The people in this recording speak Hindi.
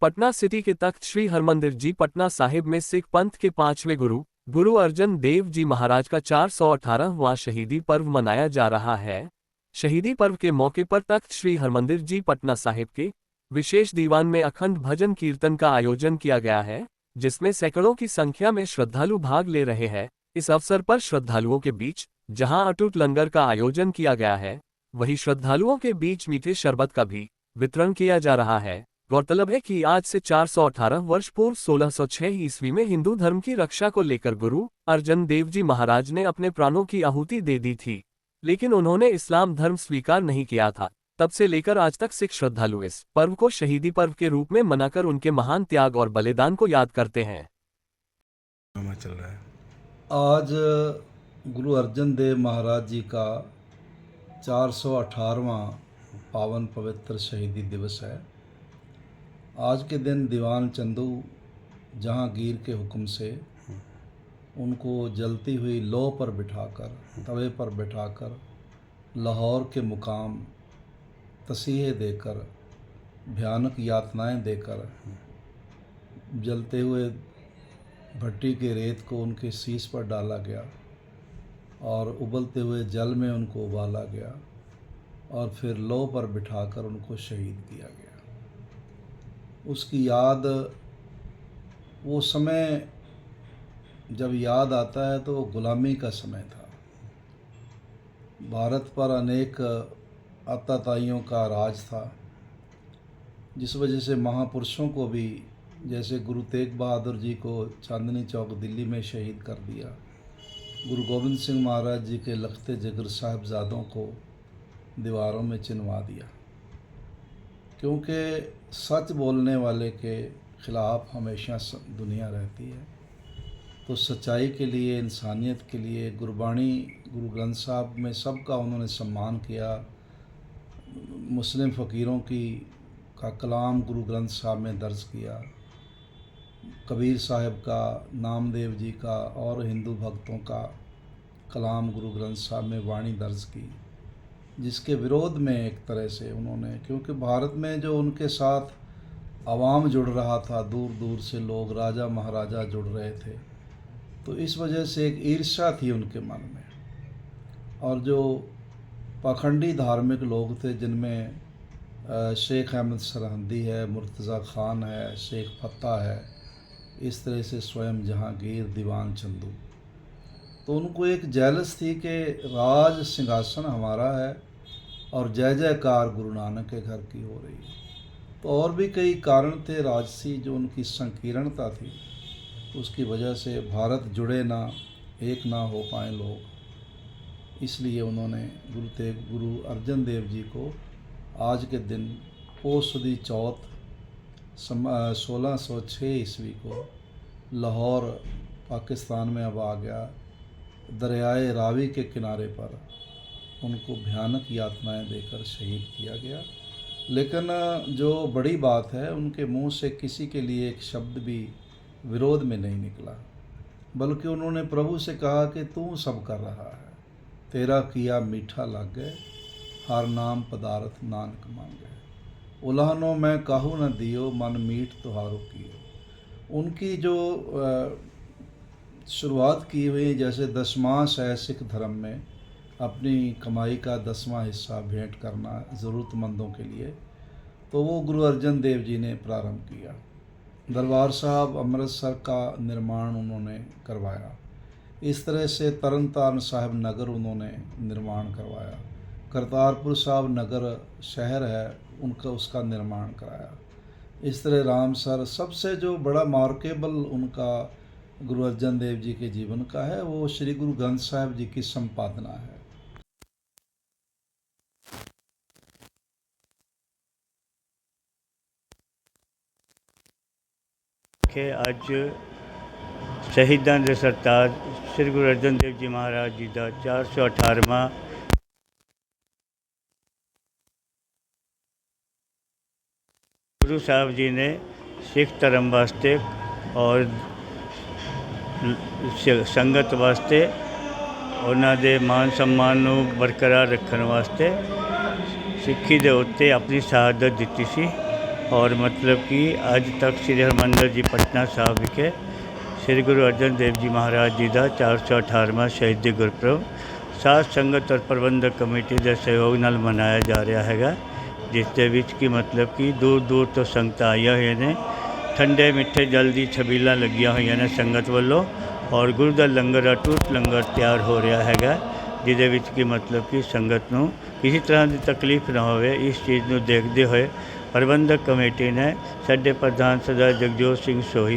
पटना सिटी के तख्त श्री हरमंदिर जी पटना साहिब में सिख पंथ के 5वें गुरु गुरु अर्जन देव जी महाराज का 418वां शहीदी पर्व मनाया जा रहा है। शहीदी पर्व के मौके पर तख्त श्री हरमंदिर जी पटना साहिब के विशेष दीवान में अखंड भजन कीर्तन का आयोजन किया गया है, जिसमें सैकड़ों की संख्या में श्रद्धालु भाग ले रहे हैं। इस अवसर पर श्रद्धालुओं के बीच जहां अटूट लंगर का आयोजन किया गया है, वहीं श्रद्धालुओं के बीच मीठे शरबत का भी वितरण किया जा रहा है। गौरतलब है कि आज से 418 वर्ष पूर्व 1606 ईस्वी में हिंदू धर्म की रक्षा को लेकर गुरु अर्जन देव जी महाराज ने अपने प्राणों की आहुति दे दी थी, लेकिन उन्होंने इस्लाम धर्म स्वीकार नहीं किया था। तब से लेकर आज तक सिख श्रद्धालु इस पर्व को शहीदी पर्व के रूप में मनाकर उनके महान त्याग और बलिदान को याद करते हैं। चल रहा है आज गुरु अर्जन देव महाराज जी का 418वां पावन पवित्र शहीदी दिवस है। आज के दिन दीवान चंदू जहांगीर के हुक्म से उनको जलती हुई लौ पर बिठाकर, तवे पर बिठाकर लाहौर के मुकाम तसीहे देकर, भयानक यातनाएं देकर, जलते हुए भट्टी के रेत को उनके शीश पर डाला गया और उबलते हुए जल में उनको उबाला गया और फिर लौ पर बिठाकर उनको शहीद किया गया। उसकी याद, वो समय जब याद आता है तो गुलामी का समय था। भारत पर अनेक अत्याचारियों का राज था, जिस वजह से महापुरुषों को भी, जैसे गुरु तेग बहादुर जी को चांदनी चौक दिल्ली में शहीद कर दिया, गुरु गोविंद सिंह महाराज जी के लखते जिगर साहिबजादों को दीवारों में चिनवा दिया, क्योंकि सच बोलने वाले के ख़िलाफ़ हमेशा दुनिया रहती है। तो सच्चाई के लिए, इंसानियत के लिए गुरबाणी, गुरु ग्रंथ साहब में सबका उन्होंने सम्मान किया। मुस्लिम फ़कीरों का कलाम गुरु ग्रंथ साहब में दर्ज किया, कबीर साहब का, नामदेव जी का और हिंदू भक्तों का कलाम गुरु ग्रंथ साहब में वाणी दर्ज की, जिसके विरोध में एक तरह से उन्होंने, क्योंकि भारत में जो उनके साथ आवाम जुड़ रहा था, दूर दूर से लोग, राजा महाराजा जुड़ रहे थे, तो इस वजह से एक ईर्ष्या थी उनके मन में। और जो पाखंडी धार्मिक लोग थे, जिनमें शेख अहमद सरहंदी है, मुर्तज़ा ख़ान है, शेख फत्ता है, इस तरह से स्वयं जहांगीर, दीवान चंदू, तो उनको एक जेलस थी कि राज सिंहासन हमारा है और जय जयकार गुरु नानक के घर की हो रही है। तो और भी कई कारण थे राजसी, जो उनकी संकीर्णता थी, उसकी वजह से भारत जुड़े ना, एक ना हो पाए लोग। इसलिए उन्होंने गुरु अर्जन देव जी को आज के दिन पोष सुदी चौथ 1606 ईस्वी को लाहौर, पाकिस्तान में अब आ गया, दरियाए रावी के किनारे पर उनको भयानक यातनाएं देकर शहीद किया गया। लेकिन जो बड़ी बात है, उनके मुंह से किसी के लिए एक शब्द भी विरोध में नहीं निकला, बल्कि उन्होंने प्रभु से कहा कि तू सब कर रहा है, तेरा किया मीठा लग गए, हर नाम पदार्थ नानक मांगे, उलाहनो मैं काहू न दियो, मन मीठ तुहारो कियो। उनकी जो शुरुआत की हुई, जैसे दशमांश है सिख धर्म में, अपनी कमाई का 10वां हिस्सा भेंट करना ज़रूरतमंदों के लिए, तो वो गुरु अर्जन देव जी ने प्रारंभ किया। दरबार साहब अमृतसर का निर्माण उन्होंने करवाया। इस तरह से तरन तारण साहिब नगर उन्होंने निर्माण करवाया। करतारपुर साहब नगर शहर है, उसका निर्माण कराया। इस तरह रामसर, सबसे जो बड़ा मार्केबल उनका गुरु अर्जन देव जी के जीवन का है, वो श्री गुरु ग्रंथ साहिब जी की संपादना है। कि ਅੱਜ ਸ਼ਹੀਦਾਂ ਦੇ ਸਰਤਾਜ ਸ੍ਰੀ ਗੁਰੂ ਅਰਜਨ ਦੇਵ ਜੀ ਮਹਾਰਾਜ ਜੀ ਦਾ 418ਵਾਂ ਗੁਰੂ ਸਾਹਿਬ ਜੀ ਨੇ ਸਿੱਖ ਧਰਮ ਵਾਸਤੇ ਔਰ ਸੰਗਤ ਵਾਸਤੇ, ਉਹਨਾਂ ਦੇ ਮਾਨ सम्मान ਨੂੰ ਬਰਕਰਾਰ ਰੱਖਣ ਵਾਸਤੇ ਸਿੱਖੀ ਦੇ ਉੱਤੇ ਆਪਣੀ ਸ਼ਹਾਦਤ ਦਿੱਤੀ ਸੀ। और मतलब कि अज तक श्री हरमंदर जी पटना साहब विखे श्री गुरु अर्जन देव जी महाराज जी का 418वां शहीदी गुरपुरब साध संगत और प्रबंधक कमेटी के सहयोग नाल मनाया जा रहा है, जिस दे विच कि मतलब कि दूर दूर तो संगत आईया हुई ने। ठंडे मिठे जल की छबीलां लगिया हुई ने संगत वालों और गुरु का लंगर अटूट लंगर तैयार हो रहा है, जिहदे विच कि मतलब कि संगत नूं किसी तरह की तकलीफ ना होवे। इस चीज़ को देखते हुए प्रबंधक कमेटी ने साडे प्रधान सरदार जगजोत सिंह सोही